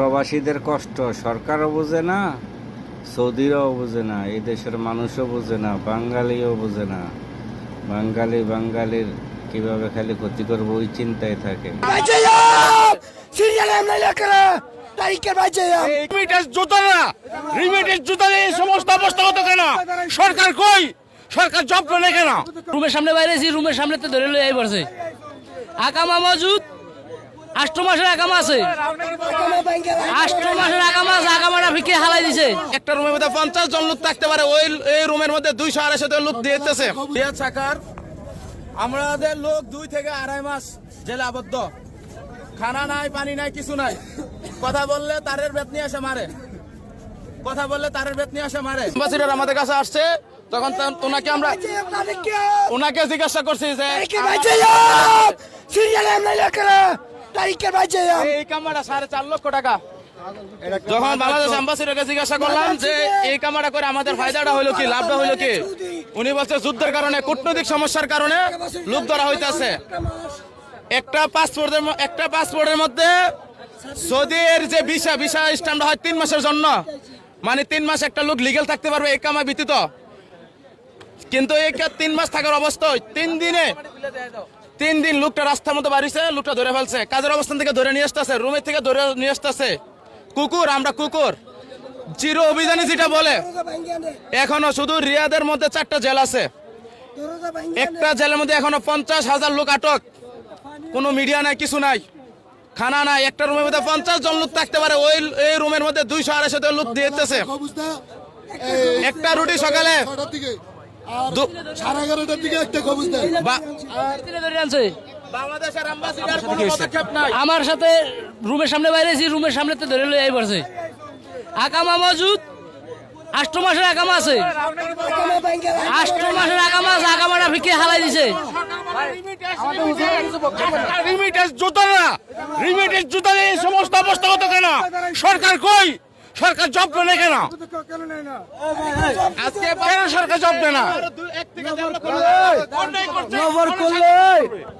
প্রবাসীদের কষ্ট সরকারও বোঝে না, সৌদিরাও বোঝে না, এই দেশের মানুষও বোঝে না, বাঙালিও বোঝে না। বাঙালির কিভাবে খালি ক্ষতি করবো ওই চিন্তায় থাকে। সরকার কই? সরকার জব করে কেন? রুমের সামনে বাইরেছি, রুমের সামনে তো ধরে লই পড়ছে। আকামা মজুদ 8 মাসের আকামা আছে, 8 মাসের আকামা আছে, আকামাটা ফিকে হালাই দিছে। একটা রুমের মধ্যে 50 জন লোক থাকতে পারে, ওই এই রুমের মধ্যে 200-250 জন লোক দিতেছে। রিয়াদ সরকার আমাদের লোক 2 থেকে 2.5 মাস জেলে আবদ্ধ, খানা নাই, পানি নাই, কিছু নাই। কথা বললে তারের বেত নিয়ে এসে মারে, কথা বললে তারের বেত নিয়ে এসে মারে। অ্যাম্বাসিডর আমাদের কাছে আসছে, তখন ওনাকে জিজ্ঞাসা করছি যে এই কামাটা 4.5 লক্ষ টাকা। যখন বাংলাদেশ অ্যাম্বাসিডরকে জিজ্ঞাসা করলাম যে এই কামাটা করে আমাদের ফায়দাটা হইলো কি, লাভটা হইলো কি, উনি বলছে যুদ্ধের কারণে, কূটনৈতিক সমস্যার কারণে লোক ধরা হইতেছে। একটা পাসপোর্টের মধ্যে সৌদির যে ভিসা স্ট্যাম্পটা হয় 3 মাসের জন্য, মানে 3 মাস একটা লোক লিগেল থাকতে পারবে এই কামা ব্যতীত। কিন্তু এই 3 মাস থাকার অবস্থায় 3 দিন লোকটা রাস্তার মধ্যে বাড়িছে, লোকটা ধরে ফেলছে, কাজের অবস্থান থেকে ধরে নিয়ে আসতেছে, রুমের থেকে ধরে নিয়ে আসতেছে। কুকুর, আমরা কুকুর, চিরো অভিযানে যেটা বলে। এখনো শুধু রিয়াদের মধ্যে 4টা জেল আছে, একটা জেলের মধ্যে এখনো 50,000 লোক আটক, কোনো মিডিয়া নাই, কিছু নাই, খানা নাই। একটা রুমের মধ্যে 50 জন লোক থাকতে পারে, ওই এই রুমের মধ্যে 200-250 জন লোক দিতেছে। একটা রুটি সকালে 11:30টার দিকে একটা খবর দেয়। বাংলাদেশের অ্যাম্বাসিডর কোনো পদক্ষেপ নাই। আমার সাথে রুমের সামনে বাইরেছি, রুমের সামনে তো ধরে লই পড়ছে। আকামা মজুদ 8 মাসের আকামা আছে, 8 মাসের আকামা আছে, আকামাটা ফিকে হালাই দিছে। রিমিটেন্স জুতা এই সমস্ত অবস্থা হতো কেন? সরকার কই? সরকার জব করে কেন? আজকে কেন সরকার জব দেয় না?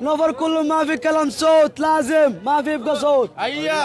نفر كله ما في كلام صوت، لازم ما في يبقى صوت. আইয়া